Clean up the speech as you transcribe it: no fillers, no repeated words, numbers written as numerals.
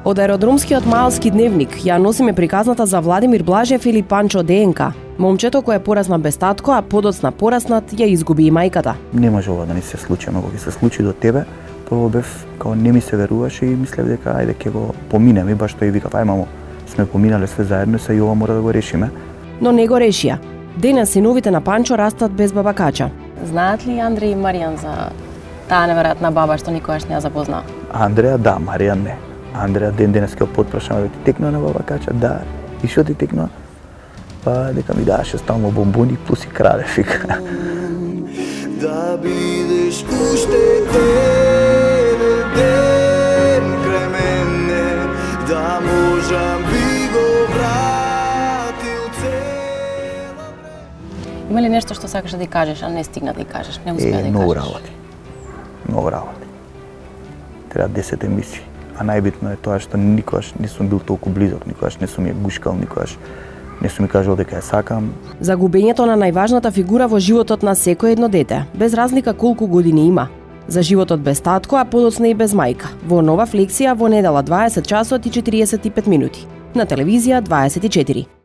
Од аеродромскиот Маалски дневник ја носиме приказната за Владимир Блажев или Панчо ДНК. Момчето кој е порасна без татко, а подоцна пораснат, ја изгуби и мајката. Не може ова да не се случи, но кога се случи до тебе, прво бев као не ми се веруваше и мислев дека ајде ќе го поминеме и баш тој вика ај мамо, сме поминале све заедно, се и ова мора да го решиме. Но не го решија. Денес синовите на Панчо растат без бабакача. Знаат ли Андреј и Маријан за таа неверојатна баба што никогаш не ја запознаа? Андреја да, Маријан не. Андреја денес ќе потпрашаме да ти текнува на бабакача, да. И што ти текнува? Па дека ми даваше стално бомбони плюс и краде, фика. Да бидеш уште еден ден крај мене, да можам би го вратил цела време. Има ли нешто што сакаш да ти кажеш, а не стигна да ти кажеш, не успеа да ти кажеш? Многу работи. Многу работи. Треба 10 емисии. А најбитно е тоа што никогаш не сум бил толку близок, никогаш не сум ја гушкал, никогаш не сум ми кажал дека ја сакам. Загубењето на најважната фигура во животот на секој едно дете, без разлика колку години има. За животот без татко, а подоцна и без мајка. Во нова флексија во недела 20 часот и 45 минути. На телевизија 24.